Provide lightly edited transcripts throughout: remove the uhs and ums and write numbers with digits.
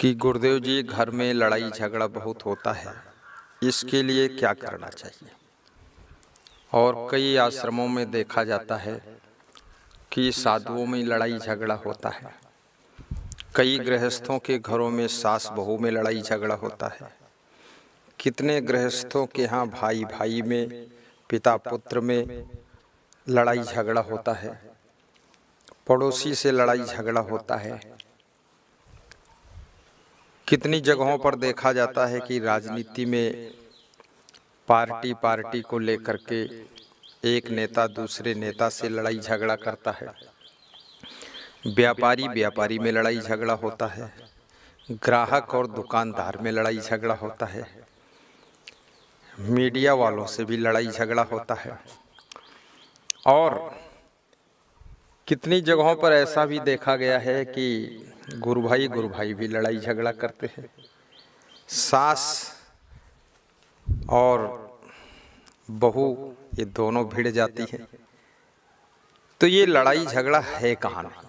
कि गुरुदेव जी, घर में लड़ाई झगड़ा बहुत होता है, इसके लिए क्या करना चाहिए। और कई आश्रमों में देखा जाता है कि साधुओं में लड़ाई झगड़ा होता है। कई गृहस्थों के घरों में सास बहू में लड़ाई झगड़ा होता है। कितने गृहस्थों के यहाँ भाई भाई में, पिता पुत्र में लड़ाई झगड़ा होता है। पड़ोसी से लड़ाई झगड़ा होता है। कितनी जगहों पर देखा जाता है कि राजनीति में पार्टी को लेकर के एक नेता दूसरे नेता से लड़ाई झगड़ा करता है। व्यापारी में लड़ाई झगड़ा होता है। ग्राहक और दुकानदार में लड़ाई झगड़ा होता है। मीडिया वालों से भी लड़ाई झगड़ा होता है। और कितनी जगहों पर ऐसा भी देखा गया है कि गुरु भाई भी लड़ाई झगड़ा करते हैं। सास और बहू ये दोनों भिड़ जाती हैं। तो ये लड़ाई झगड़ा है कहाँ नहीं,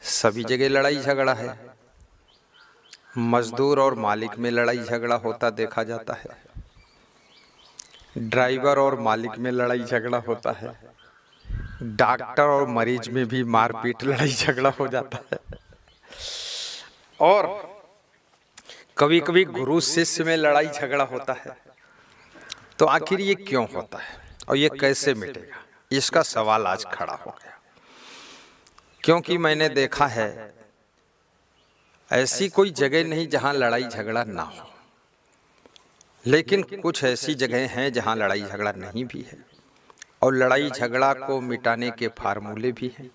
सभी जगह लड़ाई झगड़ा है। मजदूर और मालिक में लड़ाई झगड़ा होता देखा जाता है। ड्राइवर और मालिक में लड़ाई झगड़ा होता है। डॉक्टर और मरीज में भी मारपीट लड़ाई झगड़ा हो जाता है। और कभी कभी गुरु शिष्य में लड़ाई झगड़ा होता है। तो आखिर ये क्यों होता है और ये कैसे मिटेगा, इसका सवाल आज खड़ा हो गया। क्योंकि मैंने देखा है ऐसी कोई जगह नहीं जहां लड़ाई झगड़ा ना हो, लेकिन कुछ ऐसी जगह हैं जहां लड़ाई झगड़ा नहीं भी है। और लड़ाई झगड़ा को मिटाने के फार्मूले भी हैं।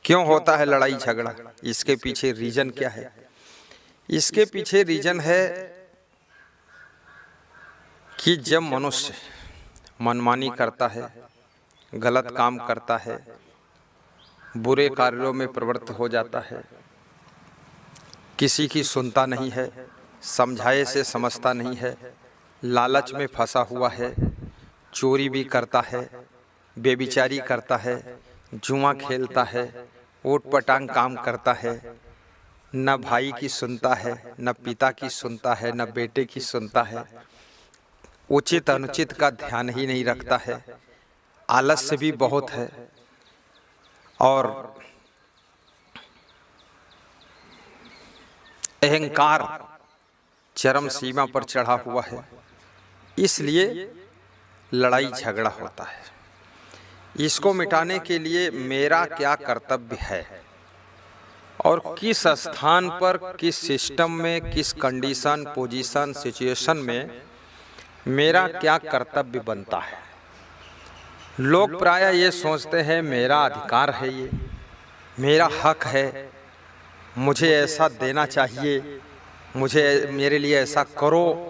क्यों होता है लड़ाई झगड़ा, इसके पीछे रीजन क्या है। इसके पीछे रीजन है कि जब मनुष्य मनमानी करता है, गलत काम करता है, बुरे कार्यों में प्रवृत्त हो जाता है, किसी की सुनता नहीं है, समझाए से समझता नहीं है, लालच में फंसा हुआ है, चोरी भी करता है, बेविचारी करता है, जुआ खेलता है, ऊट पटांग काम करता है, न भाई की सुनता है, न पिता की सुनता है, न बेटे की सुनता है, उचित अनुचित का ध्यान ही नहीं रखता है, आलस्य भी बहुत है और अहंकार चरम सीमा पर चढ़ा हुआ है। इसलिए लड़ाई झगड़ा होता है। इसको मिटाने के लिए मेरा क्या कर्तव्य है और किस स्थान पर, किस सिस्टम में, किस कंडीशन, पोजीशन, सिचुएशन में मेरा क्या कर्तव्य बनता है। लोग प्रायः ये सोचते हैं मेरा अधिकार है, ये मेरा हक है, मुझे ऐसा देना चाहिए, मेरे लिए ऐसा करो।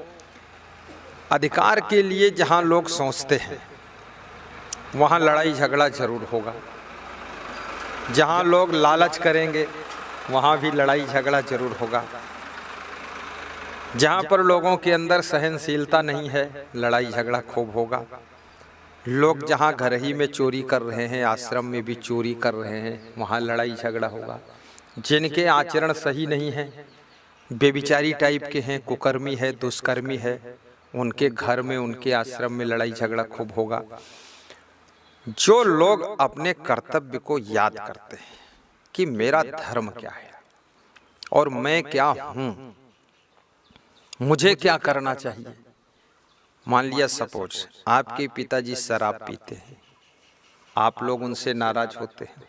अधिकार के लिए जहाँ लोग सोचते हैं वहाँ लड़ाई झगड़ा जरूर होगा। जहाँ लोग लालच करेंगे वहाँ भी लड़ाई झगड़ा जरूर होगा। जहाँ पर लोगों के अंदर सहनशीलता नहीं है, लड़ाई झगड़ा खूब होगा। लोग जहाँ घर ही में चोरी कर रहे हैं, आश्रम में भी चोरी कर रहे हैं, वहाँ लड़ाई झगड़ा होगा। जिनके आचरण सही नहीं है, बेविचारी टाइप के हैं, कुकर्मी है, दुष्कर्मी है, उनके घर में, उनके आश्रम में लड़ाई झगड़ा खूब होगा। जो लोग अपने कर्तव्य को याद करते हैं कि मेरा धर्म क्या है और मैं क्या हूँ, मुझे क्या करना चाहिए। मान लिया सपोज आपके पिताजी शराब पीते हैं, आप लोग उनसे नाराज होते हैं,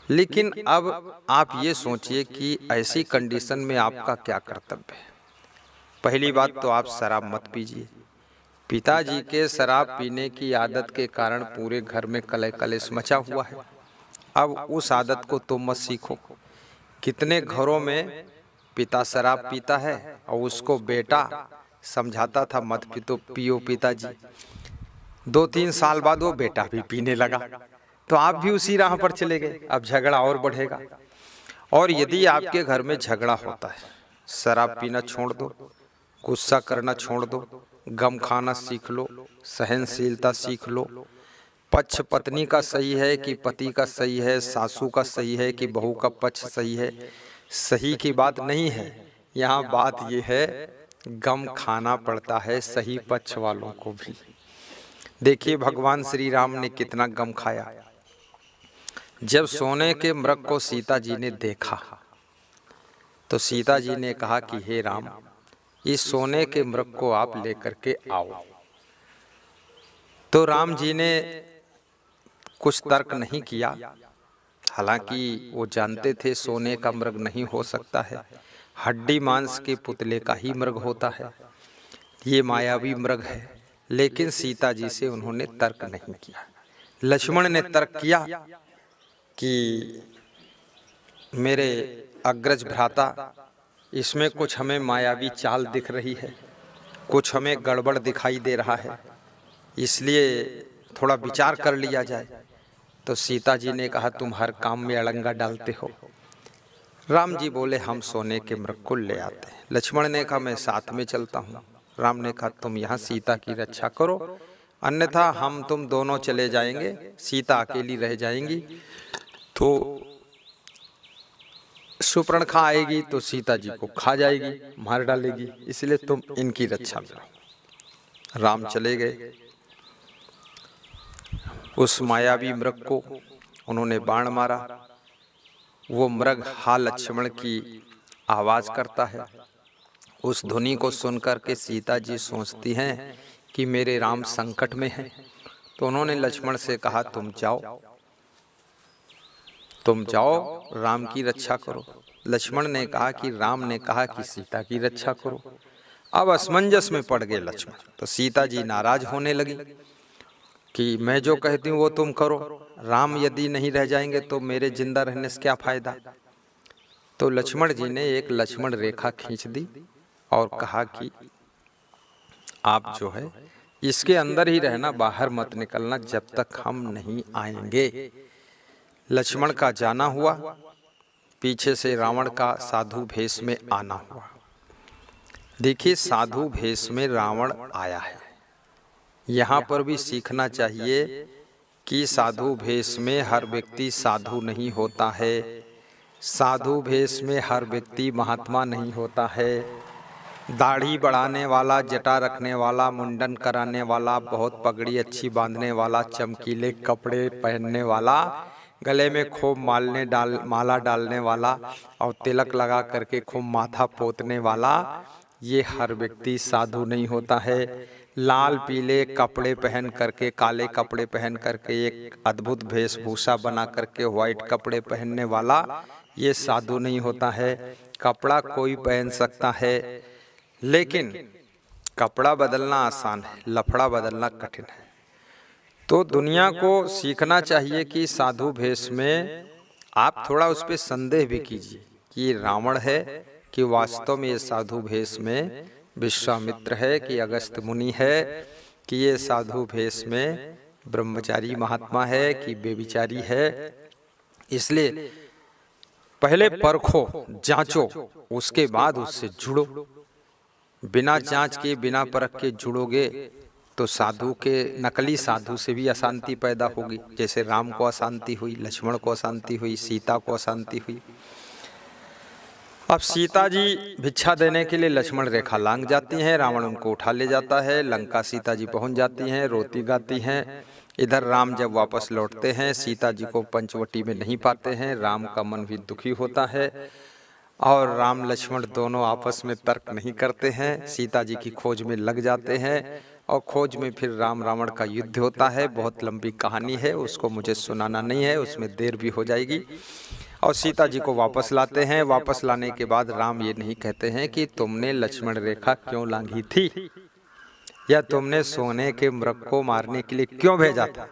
लेकिन अब आप ये सोचिए कि ऐसी कंडीशन में आपका क्या कर्तव्य है। पहली बात तो आप शराब मत पीजिए। पिताजी के शराब पीने की आदत के कारण पूरे घर में कलह कलेश मचा हुआ है। अब उस आदत को तुम मत सीखो। कितने घरों में पिता शराब पीता है और उसको बेटा समझाता था मत पियो पिताजी। 2-3 साल बाद वो बेटा भी पीने लगा, तो आप भी उसी राह पर चले गए। अब झगड़ा और बढ़ेगा। और यदि आपके घर में झगड़ा होता है, शराब पीना छोड़ दो, गुस्सा करना छोड़ दो, गम खाना सीख लो, सहनशीलता सीख लो। पक्ष पत्नी का सही है कि पति का सही है, सासू का सही है कि बहू का पक्ष सही है, सही की बात नहीं है, यहाँ बात ये है गम खाना पड़ता है सही पक्ष वालों को भी। देखिए भगवान श्री राम ने कितना गम खाया। जब सोने के मृग को सीता जी ने देखा तो सीता जी ने कहा कि हे राम, इस सोने के मृग को आप लेकर के आओ। तो राम जी ने कुछ तर्क नहीं किया, हालांकि वो जानते थे सोने का मृग नहीं हो सकता है, हड्डी मांस के पुतले का ही मृग होता है, ये मायावी मृग है। लेकिन सीता जी से उन्होंने तर्क नहीं किया। लक्ष्मण ने तर्क किया कि मेरे अग्रज भ्राता, इसमें कुछ हमें मायावी चाल दिख रही है, कुछ हमें गड़बड़ दिखाई दे रहा है, इसलिए थोड़ा विचार कर लिया जाए। तो सीता जी ने कहा तुम हर काम में अड़ंगा डालते हो। राम जी बोले हम सोने के मृग को ले आते हैं। लक्ष्मण ने कहा मैं साथ में चलता हूँ। राम ने कहा तुम यहाँ सीता की रक्षा करो, अन्यथा हम तुम दोनों चले जाएंगे, सीता अकेली रह जाएंगी तो सुपर्णखा आएगी तो सीता जी को खा जाएगी, मार डालेगी, इसलिए तुम इनकी रक्षा करो। राम चले गए। उस मायावी मृग को उन्होंने बाण मारा। वो मृग हा लक्ष्मण की आवाज करता है। उस ध्वनि को सुनकर के सीता जी सोचती हैं कि मेरे राम संकट में हैं। तो उन्होंने लक्ष्मण से कहा तुम जाओ राम की रक्षा करो। लक्ष्मण ने कहा कि राम ने कहा कि सीता की रक्षा करो। अब असमंजस में पड़ गए लक्ष्मण। तो सीता जी नाराज होने लगी कि मैं जो कहती हूँ वो तुम करो, राम यदि नहीं रह जाएंगे तो मेरे जिंदा रहने से क्या फायदा। तो लक्ष्मण जी ने एक लक्ष्मण रेखा खींच दी और कहा कि आप जो है इसके अंदर ही रहना, बाहर मत निकलना जब तक हम नहीं आएंगे। लक्ष्मण का जाना हुआ, पीछे से रावण का साधु भेष में आना हुआ। देखिए साधु भेष में रावण आया है। यहाँ पर भी सीखना चाहिए कि साधु भेष में हर व्यक्ति साधु नहीं होता है, साधु भेष में हर व्यक्ति महात्मा नहीं होता है। दाढ़ी बढ़ाने वाला, जटा रखने वाला, मुंडन कराने वाला, बहुत पगड़ी अच्छी बांधने वाला, चमकीले कपड़े पहनने वाला, गले में खूब माला डालने वाला और तिलक लगा करके खूब माथा पोतने वाला, ये हर व्यक्ति साधु नहीं होता है। लाल पीले कपड़े पहन करके, काले कपड़े पहन करके, एक अद्भुत वेशभूषा बना करके व्हाइट कपड़े पहनने वाला, ये साधु नहीं होता है। कपड़ा कोई पहन सकता है, लेकिन कपड़ा बदलना आसान है, लफड़ा बदलना कठिन है। तो दुनिया को सीखना चाहिए कि साधु भेष में आप थोड़ा उस पर संदेह भी कीजिए कि रावण है कि वास्तव में ये साधु भेष में विश्वामित्र है कि अगस्त मुनि है, कि ये साधु भेष में ब्रह्मचारी महात्मा है कि बेविचारी है। इसलिए पहले परखो, जांचो, उसके बाद उससे जुड़ो। बिना जांच के, बिना परख के जुड़ोगे तो साधु के, नकली साधु से भी अशांति पैदा होगी। जैसे राम को अशांति हुई, लक्ष्मण को अशांति हुई, सीता को अशांति हुई। अब सीता जी भिक्षा देने के लिए लक्ष्मण रेखा लांघ जाती हैं, रावण उनको उठा ले जाता है, लंका सीता जी पहुंच जाती हैं, रोती गाती हैं। इधर राम जब वापस लौटते हैं, सीता जी को पंचवटी में नहीं पाते हैं। राम का मन भी दुखी होता है और राम लक्ष्मण दोनों आपस में तर्क नहीं करते हैं, सीता जी की खोज में लग जाते हैं और खोज में फिर राम रावण का युद्ध होता है। बहुत लंबी कहानी है, उसको मुझे सुनाना नहीं है, उसमें देर भी हो जाएगी। और सीता जी को वापस लाते हैं। वापस लाने के बाद राम ये नहीं कहते हैं कि तुमने लक्ष्मण रेखा क्यों लांघी थी या तुमने सोने के मृग को मारने के लिए क्यों भेजा था।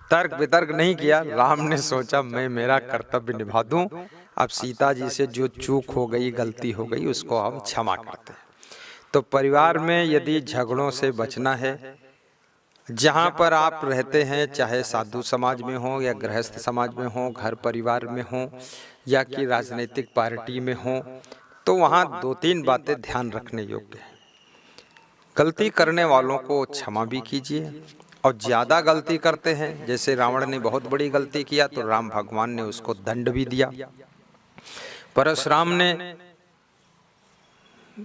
तर्क वितर्क नहीं किया। राम ने सोचा मैं मेरा कर्तव्य निभा दूं, अब सीता जी से जो चूक हो गई, गलती हो गई, उसको हम क्षमा करते हैं। तो परिवार में यदि झगड़ों से बचना है, जहाँ पर आप रहते हैं, चाहे साधु समाज में हो या गृहस्थ समाज में हो, घर परिवार में हो या कि राजनीतिक पार्टी में हो, तो वहाँ 2-3 बातें ध्यान रखने योग्य है। गलती करने वालों को क्षमा भी कीजिए, और ज़्यादा गलती करते हैं, जैसे रावण ने बहुत बड़ी गलती किया तो राम भगवान ने उसको दंड भी दिया। परशुराम ने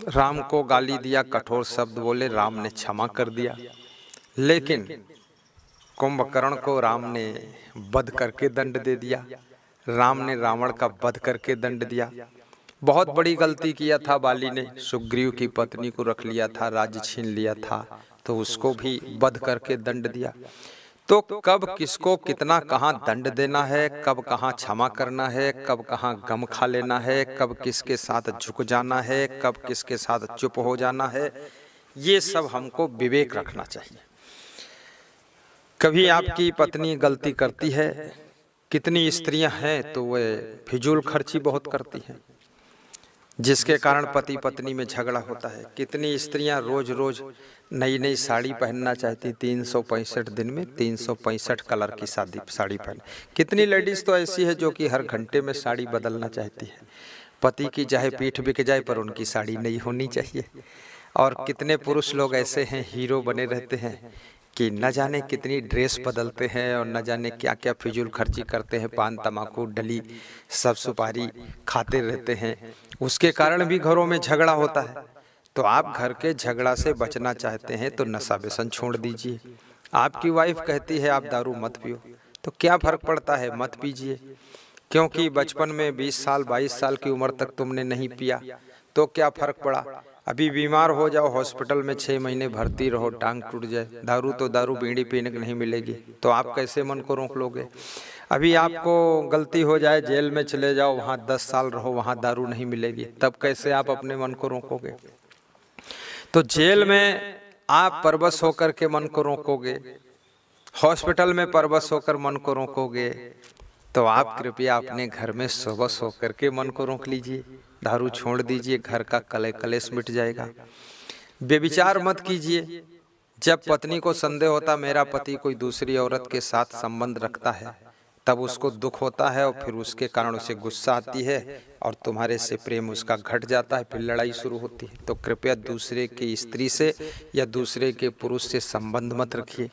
राम को गाली दिया, कठोर शब्द बोले, राम ने क्षमा कर दिया। लेकिन कुंभकर्ण को राम ने वध करके दंड दे दिया। राम ने रावण का वध करके दंड दिया। बहुत बड़ी गलती किया था बाली ने, सुग्रीव की पत्नी को रख लिया था, राज्य छीन लिया था, तो उसको भी वध करके दंड दिया। तो कब किसको कितना कहाँ दंड देना है, कब कहाँ क्षमा करना है, कब कहाँ गम खा लेना है, कब किसके साथ झुक जाना है, कब किसके साथ चुप हो जाना है, ये सब हमको विवेक रखना चाहिए। कभी आपकी पत्नी गलती करती है, कितनी स्त्रियां हैं तो वे फिजूल खर्ची बहुत करती हैं, जिसके कारण पति पत्नी में झगड़ा होता है। कितनी स्त्रियां रोज रोज नई नई साड़ी पहनना चाहती, 365 दिन में 365 कलर की साड़ी पहन। कितनी लेडीज तो ऐसी है जो कि हर घंटे में साड़ी बदलना चाहती है। पति की चाहे पीठ बिक जाए पर उनकी साड़ी नहीं होनी चाहिए। और कितने पुरुष लोग ऐसे हैं, हीरो बने रहते हैं कि न जाने कितनी ड्रेस बदलते हैं और न जाने क्या क्या फिजूल खर्ची करते हैं, पान तम्बाकू डली सब सुपारी खाते रहते हैं। उसके कारण भी घरों में झगड़ा होता है। तो आप घर के झगड़ा से बचना चाहते हैं तो नशा व्यसन छोड़ दीजिए। आपकी वाइफ कहती है आप दारू मत पियो, तो क्या फर्क पड़ता है, मत पीजिए। क्योंकि बचपन में 20 साल 22 साल की उम्र तक तुमने नहीं पिया तो क्या फर्क पड़ा। अभी बीमार हो जाओ, हॉस्पिटल में 6 महीने भर्ती रहो, टांग टूट जाए, दारू तो दारू बीड़ी पीने को नहीं मिलेगी, तो आप कैसे मन को रोक लोगे। अभी आपको गलती हो जाए, जेल में चले जाओ, वहाँ 10 साल रहो, वहाँ दारू नहीं मिलेगी, तब कैसे आप अपने मन को रोकोगे। तो जेल में आप परवश होकर के मन को रोकोगे, हॉस्पिटल में परवश होकर मन को रोकोगे, तो आप कृपया अपने घर में सबस होकर के मन को रोक लीजिए। दारू छोड़ दीजिए, घर का कलेश मिट जाएगा। व्यभिचार मत कीजिए। जब पत्नी को संदेह होता मेरा पति कोई दूसरी औरत के साथ संबंध रखता है, तब उसको दुख होता है और फिर उसके कारण उसे गुस्सा आती है और तुम्हारे से प्रेम उसका घट जाता है, फिर लड़ाई शुरू होती है। तो कृपया दूसरे की स्त्री से या दूसरे के पुरुष से संबंध मत रखिए।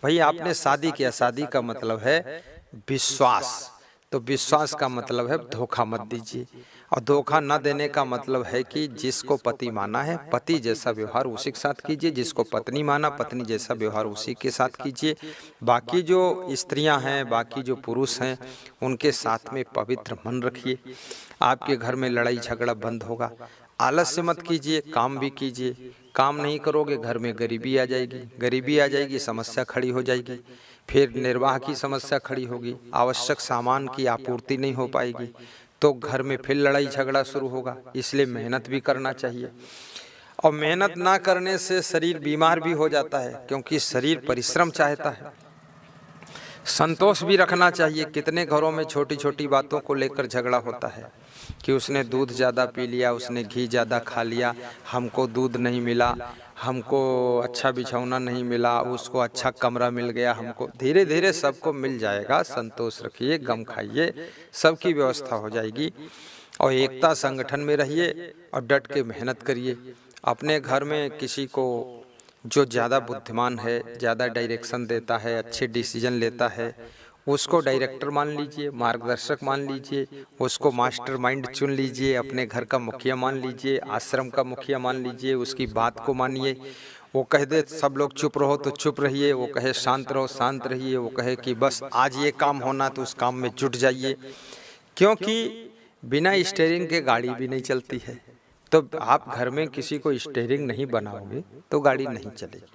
भाई आपने शादी किया, शादी का मतलब है विश्वास, तो विश्वास का मतलब है धोखा मत दीजिए। और धोखा न देने का मतलब है कि जिसको पति माना है पति जैसा व्यवहार उसी के साथ कीजिए, जिसको पत्नी माना पत्नी जैसा व्यवहार उसी के साथ कीजिए। बाकी जो स्त्रियां हैं, बाकी जो पुरुष हैं, उनके साथ में पवित्र मन रखिए। आपके घर में लड़ाई झगड़ा बंद होगा। आलस्य मत कीजिए, काम भी कीजिए। काम नहीं करोगे घर में गरीबी आ जाएगी, गरीबी आ जाएगी समस्या खड़ी हो जाएगी, फिर निर्वाह की समस्या खड़ी होगी, आवश्यक सामान की आपूर्ति नहीं हो पाएगी, तो घर में फिर लड़ाई झगड़ा शुरू होगा। इसलिए मेहनत भी करना चाहिए। और मेहनत ना करने से शरीर बीमार भी हो जाता है, क्योंकि शरीर परिश्रम चाहता है। संतोष भी रखना चाहिए। कितने घरों में छोटी छोटी बातों को लेकर झगड़ा होता है कि उसने दूध ज़्यादा पी लिया, उसने घी ज़्यादा खा लिया, हमको दूध नहीं मिला, हमको अच्छा बिछौना नहीं मिला, उसको अच्छा कमरा मिल गया, हमको। धीरे धीरे सबको मिल जाएगा। संतोष रखिए, गम खाइए, सबकी व्यवस्था हो जाएगी। और एकता संगठन में रहिए और डट के मेहनत करिए। अपने घर में किसी को जो ज़्यादा बुद्धिमान है, ज़्यादा डायरेक्शन देता है, अच्छे डिसीजन लेता है, उसको डायरेक्टर मान लीजिए, मार्गदर्शक मान लीजिए, उसको मास्टर माइंड चुन लीजिए, अपने घर का मुखिया मान लीजिए, आश्रम का मुखिया मान लीजिए, उसकी बात को मानिए। वो कह दे सब लोग चुप रहो तो चुप रहिए, वो कहे शांत रहो शांत रहिए, वो कहे कि बस आज ये काम होना तो उस काम में जुट जाइए। क्योंकि बिना स्टीयरिंग के गाड़ी भी नहीं चलती है। तो आप घर में किसी को स्टीयरिंग नहीं बनाओगे तो गाड़ी नहीं चलेगी।